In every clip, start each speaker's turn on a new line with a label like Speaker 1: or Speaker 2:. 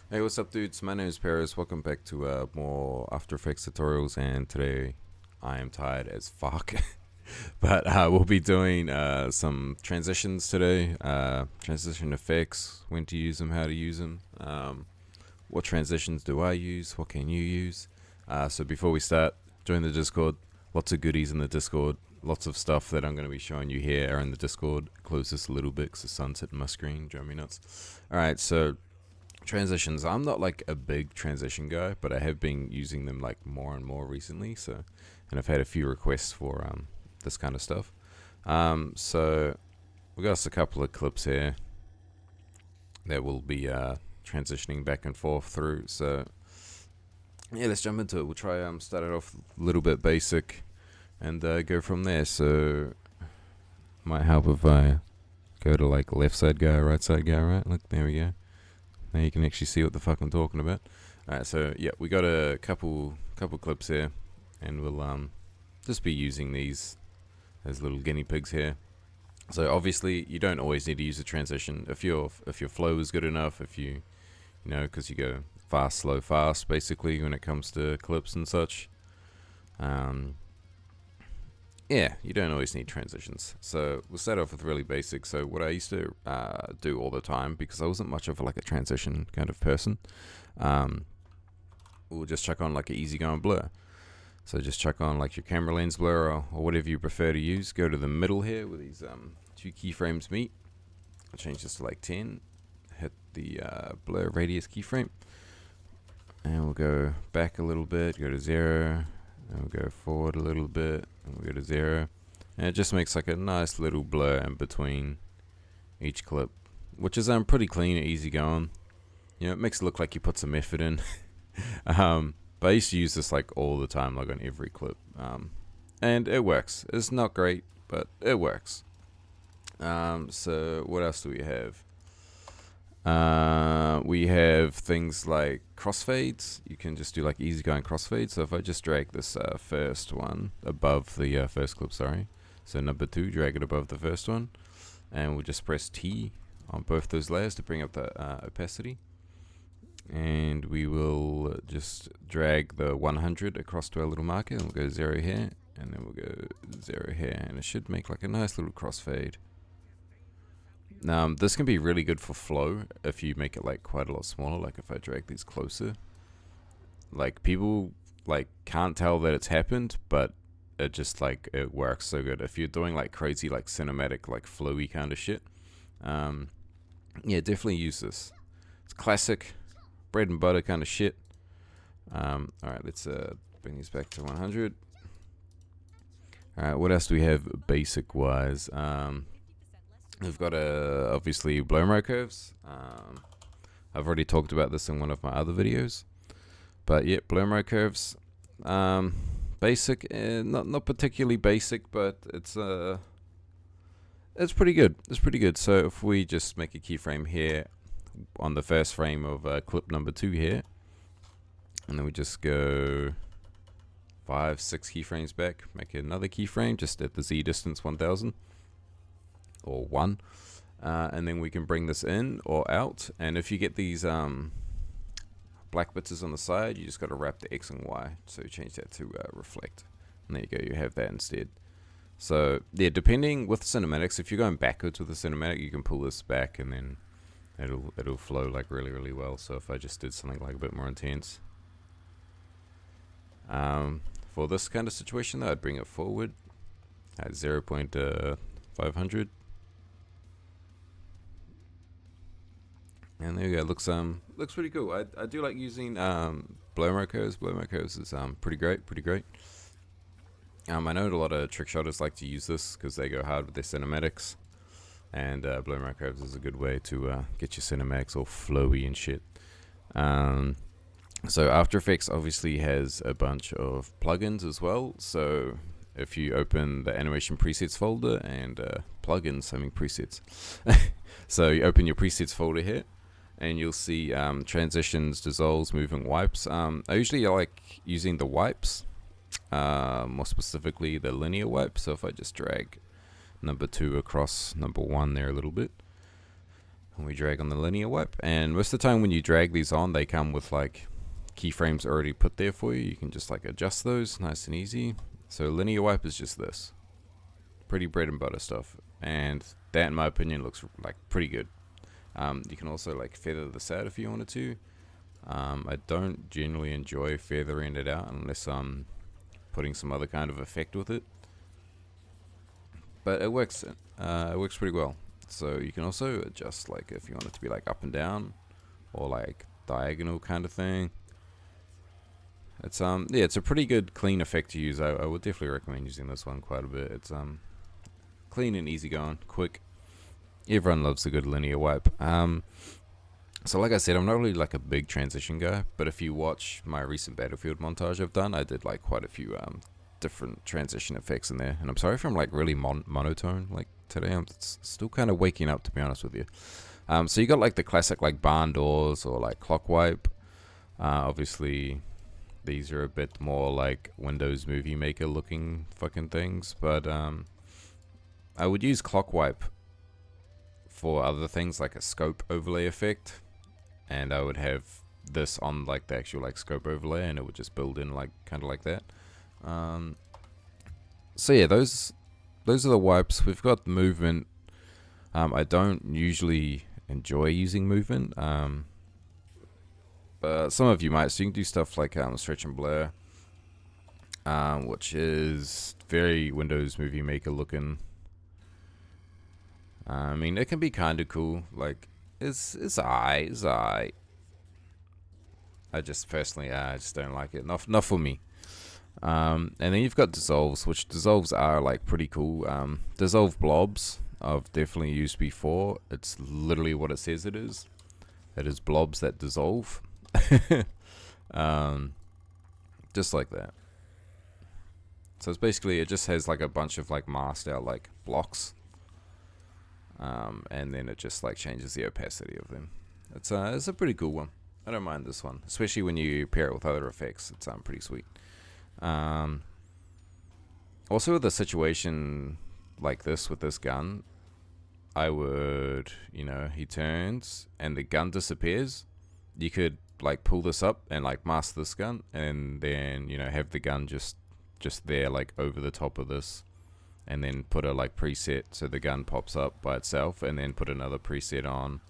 Speaker 1: Hey, what's up, dudes? My name is Peroz. Welcome back to more After Effects tutorials, and today I am tired as fuck. But we'll be doing some transitions today, transition effects, when to use them, how to use them, what transitions do I use, what can you use. So before we start, join the Discord. Lots of goodies in the Discord. Lots of stuff that I'm going to be showing you here are in the Discord. Close this a little bit because the sun's hitting my screen, driving me nuts. Alright, so transitions. I'm not like a big transition guy, but I have been using them like more and more recently. So, and I've had a few requests for this kind of stuff. So we got us a couple of clips here that we'll be transitioning back and forth through. So yeah, let's jump into it. We'll try start it off a little bit basic and go from there. So might help if I go to like left side guy, right side guy, right? Look, there we go. Now you can actually see what the fuck I'm talking about. Alright, so yeah, we got a couple clips here, and we'll just be using these as little guinea pigs here. So obviously you don't always need to use a transition if your flow is good enough, if you know, because you go fast, slow, fast basically when it comes to clips and such. Yeah, you don't always need transitions. So we'll start off with really basic. So what I used to do all the time, because I wasn't much of like a transition kind of person, we'll just chuck on like an easygoing blur. So just chuck on like your camera lens blur or whatever you prefer to use. Go to the middle here where these two keyframes meet. I'll change this to like 10. Hit the blur radius keyframe. And we'll go back a little bit, go to 0. And we'll go forward a little bit, and we'll go to 0. And it just makes like a nice little blur in between each clip, which is pretty clean and easy going. You know, it makes it look like you put some effort in. But I used to use this like all the time, like on every clip. And it works. It's not great, but it works. So what else do we have? We have things like crossfades. You can just do like easygoing crossfades. So if I just drag this first one above the first clip, sorry. So number 2, drag it above the first one. And we'll just press T on both those layers to bring up the opacity. And we will just drag the 100 across to our little marker. And we'll go 0 here. And then we'll go 0 here. And it should make like a nice little crossfade. This can be really good for flow if you make it like quite a lot smaller. Like if I drag these closer, like people like can't tell that it's happened, but it just like it works so good. If you're doing like crazy like cinematic like flowy kind of shit, yeah, definitely use this. It's classic bread and butter kind of shit. All right, let's bring these back to 100. All right, what else do we have basic wise? We've got obviously BlurMoCurves. I've already talked about this in one of my other videos, but yeah, BlurMoCurves. Basic, not particularly basic, but it's pretty good. It's pretty good. So if we just make a keyframe here on the first frame of clip number 2 here, and then we just go 5, 6 keyframes back, make another keyframe just at the Z distance 1000. Or 1, and then we can bring this in or out. And if you get these black bits on the side, you just got to wrap the X and Y. So change that to reflect, and there you go. You have that instead. So yeah, depending with cinematics, if you're going backwards with the cinematic, you can pull this back, and then it'll flow like really well. So if I just did something like a bit more intense, for this kind of situation, though, I'd bring it forward at 0.500. And there you go. Looks pretty cool. I do like using BlurMoCurves. BlurMoCurves is pretty great. I know a lot of trick shotters like to use this because they go hard with their cinematics, and BlurMoCurves is a good way to get your cinematics all flowy and shit. So After Effects obviously has a bunch of plugins as well. So if you open the animation presets folder and plugins, I mean presets. So you open your presets folder here, and you'll see transitions, dissolves, moving wipes. I usually like using the wipes, more specifically the linear wipe. So if I just drag number 2 across number 1 there a little bit, And we drag on the linear wipe, and most of the time when you drag these on, they come with like keyframes already put there for you. You can just like adjust those nice and easy. So linear wipe is just this. Pretty bread and butter stuff. And that, in my opinion, looks like pretty good. You can also like feather this out if you wanted to. I don't generally enjoy feathering it out unless I'm putting some other kind of effect with it. But it works pretty well. So you can also adjust like if you want it to be like up and down or like diagonal kind of thing. It's yeah, it's a pretty good clean effect to use. I would definitely recommend using this one quite a bit. It's clean and easy going, quick. Everyone loves a good linear wipe. So like I said, I'm not really like a big transition guy, but if you watch my recent Battlefield montage I've done, I did like quite a few different transition effects in there. And I'm sorry if I'm like really monotone like today. I'm still kind of waking up, to be honest with you. So you got like the classic like barn doors or like clock wipe. Obviously these are a bit more like Windows Movie Maker looking fucking things, but I would use clock wipe for other things like a scope overlay effect, and I would have this on like the actual like scope overlay, and it would just build in like kind of like that. So yeah, those are the wipes. We've got movement. I don't usually enjoy using movement, but some of you might. So you can do stuff like stretch and blur, which is very Windows Movie Maker looking. I mean, it can be kind of cool. Like, it's alright. I just personally, I just don't like it. Not for me. And then you've got dissolves, which dissolves are like pretty cool. Dissolve blobs I've definitely used before. It's literally what it says it is. It is blobs that dissolve. Just like that. So it's basically, it just has like a bunch of like masked out like blocks. And then it just like changes the opacity of them. It's a pretty cool one. I don't mind this one, especially when you pair it with other effects. It's pretty sweet. Also with a situation like this with this gun, I would, he turns and the gun disappears. You could like pull this up and like mask this gun, and then have the gun just there like over the top of this. And then put a like preset so the gun pops up by itself, and then put another preset on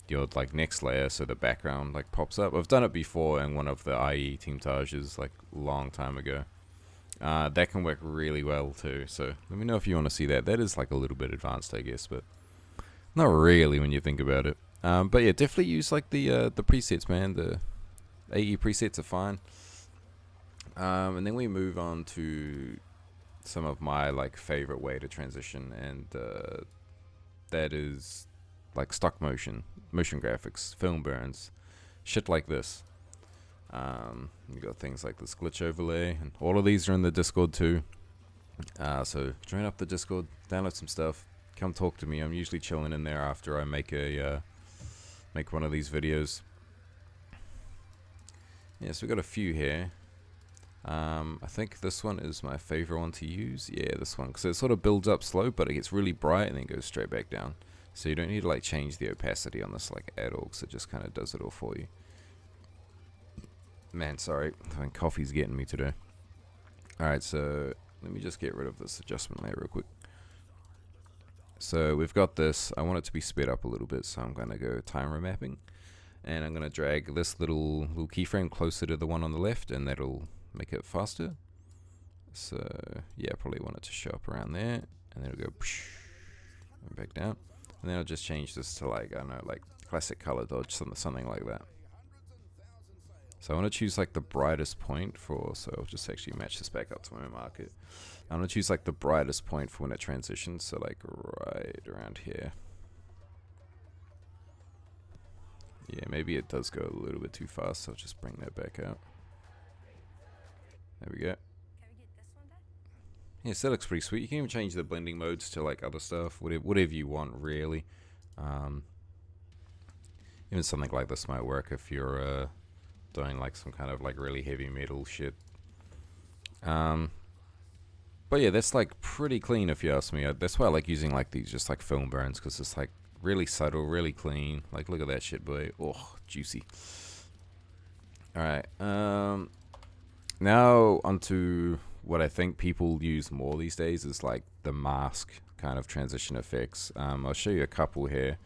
Speaker 1: your like next layer so the background like pops up. I've done it before in one of the IE team tages like a long time ago. That can work really well too. So let me know if you want to see that. That is like a little bit advanced, I guess, but not really when you think about it. But yeah, definitely use like the presets, man. The AE presets are fine. And then we move on to some of my like favorite way to transition, and that is like stock motion graphics, film burns, shit like this. You got things like this glitch overlay, and all of these are in the Discord too. So join up the Discord, download some stuff, come talk to me. I'm usually chilling in there after I make one of these videos. Yeah, so we got a few here. I think this one is my favorite one to use. Yeah, this one, because it sort of builds up slow, but it gets really bright and then goes straight back down. So you don't need to like change the opacity on this like at all, because it just kind of does it all for you. Man, sorry, I think coffee's getting me today. Alright, so let me just get rid of this adjustment layer real quick. So we've got this. I want it to be sped up a little bit, so I'm going to go timer mapping. And I'm going to drag this little keyframe closer to the one on the left, and that'll make it faster. So yeah, probably want it to show up around there, and then it'll go and back down. And then I'll just change this to like, I don't know, like classic color dodge, something like that. So I want to choose like the brightest point for, so I'll just actually match this back up to my market. I want to choose like the brightest point for when it transitions, so like right around here. Yeah, maybe it does go a little bit too fast, so I'll just bring that back out. There we go. Yeah, so that looks pretty sweet. You can even change the blending modes to like other stuff, whatever you want really. Even something like this might work if you're doing like some kind of like really heavy metal shit. But yeah, that's like pretty clean if you ask me. That's why I like using like these just like film burns, because it's like Really subtle, really clean. Like, look at that shit, boy. Oh, juicy. Alright, now onto what I think people use more these days is like the mask kind of transition effects. I'll show you a couple here,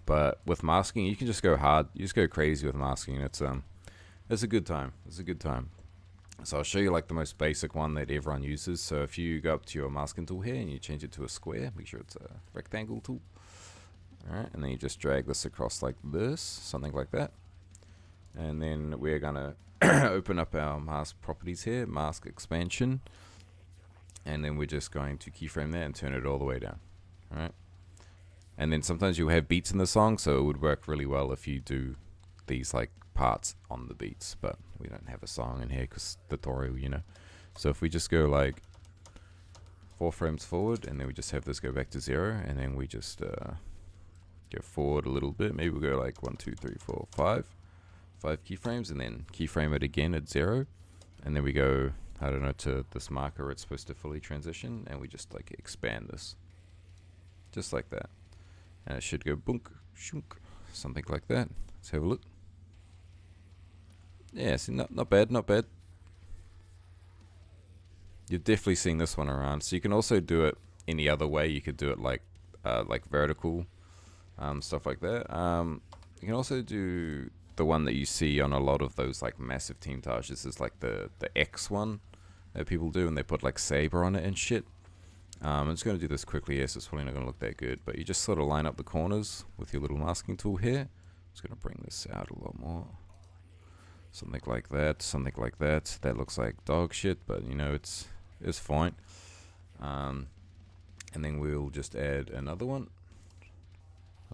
Speaker 1: but with masking, you can just go hard. You just go crazy with masking. It's a good time. It's a good time. So I'll show you like the most basic one that everyone uses. So if you go up to your masking tool here and you change it to a square, make sure it's a rectangle tool. Alright, and then you just drag this across like this, something like that. And then we're gonna open up our mask properties here, mask expansion. And then we're just going to keyframe that and turn it all the way down. Alright. And then sometimes you'll have beats in the song, so it would work really well if you do these like parts on the beats, but we don't have a song in here because tutorial, you know. So if we just go like 4 frames forward, and then we just have this go back to 0, and then we just go forward a little bit. Maybe we'll go like 1, 2, 3, 4, 5 keyframes, and then keyframe it again at 0, and then we go, I don't know, to this marker it's supposed to fully transition, and we just like expand this just like that, and it should go bunk shunk, something like that. Let's have a look. Yeah, see, not bad, not bad. You're definitely seeing this one around. So you can also do it any other way. You could do it like vertical, stuff like that. You can also do the one that you see on a lot of those like massive team tags. This is like the X one that people do, and they put like Saber on it and shit. I'm just going to do this quickly. Yes, it's probably not going to look that good, but you just sort of line up the corners with your little masking tool here. I'm just going to bring this out a lot more. Something like that, something like that. That looks like dog shit, but you know, it's fine. And then we'll just add another one.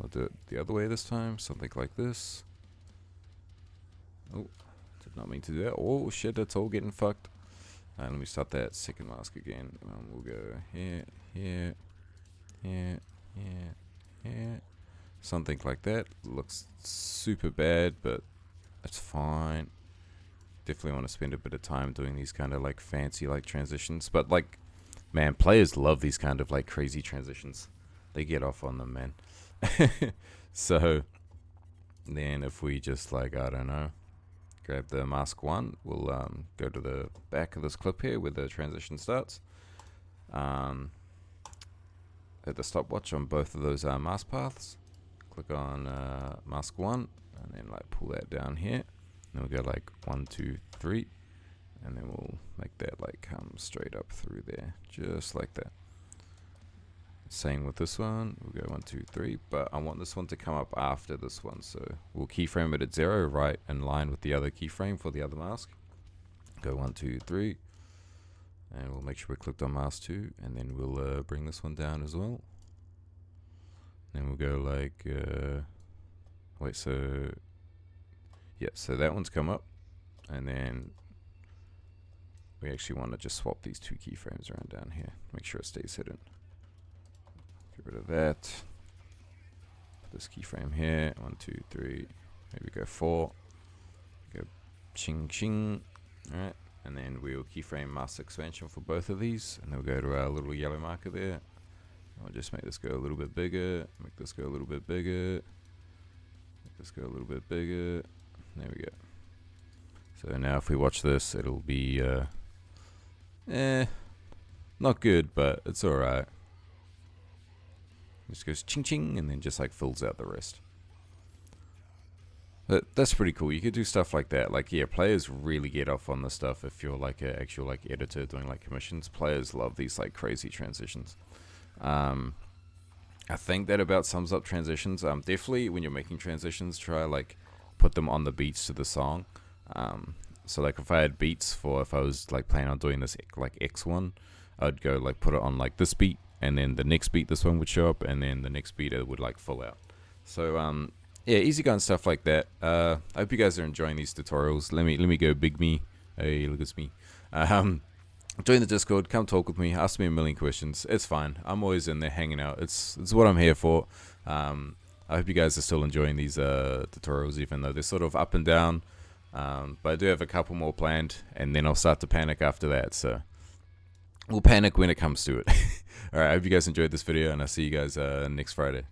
Speaker 1: I'll do it the other way this time, something like this. Oh, did not mean to do that. Oh shit, that's all getting fucked. Let me start that second mask again. We'll go here, here, here, here, here. Something like that. Looks super bad, but that's fine. Definitely want to spend a bit of time doing these kind of like fancy like transitions. But like, man, players love these kind of like crazy transitions. They get off on them, man. So then if we just like, I don't know, grab the mask one, we'll go to the back of this clip here where the transition starts. At the stopwatch on both of those mask paths, click on mask one, and then like pull that down here. And we'll go like 1, 2, 3, and then we'll make that like come straight up through there, just like that. Same with this one. We'll go 1, 2, 3, but I want this one to come up after this one, so we'll keyframe it at 0, right in line with the other keyframe for the other mask. Go 1, 2, 3, and we'll make sure we clicked on mask 2, and then we'll bring this one down as well. Then we'll go like wait, so yeah, so that one's come up, and then we actually want to just swap these 2 keyframes around down here, make sure it stays hidden. Get rid of that. Put this keyframe here. 1, 2, 3. Maybe go 4. Go ching ching. Alright. And then we'll keyframe mask expansion for both of these. And then we'll go to our little yellow marker there. I'll just make this go a little bit bigger. Make this go a little bit bigger. Make this go a little bit bigger. There we go. So now if we watch this, it'll be not good, but it's alright. Just goes ching ching and then just like fills out the rest. That's pretty cool. You could do stuff like that. Like, yeah, players really get off on this stuff. If you're like an actual like editor doing like commissions, players love these like crazy transitions. I think that about sums up transitions. Definitely when you're making transitions, try like put them on the beats to the song. So like if I had beats for, if I was like planning on doing this like X one, I'd go like put it on like this beat, and then the next beat this one would show up, and then the next beat it would like fill out. So yeah, easy going stuff like that. I hope you guys are enjoying these tutorials. Let me go big me. Hey, look at me. Join the Discord, come talk with me, ask me a million questions. It's fine. I'm always in there hanging out. It's what I'm here for. I hope you guys are still enjoying these tutorials, even though they're sort of up and down. But I do have a couple more planned, and then I'll start to panic after that. So we'll panic when it comes to it. Alright, I hope you guys enjoyed this video, and I'll see you guys next Friday.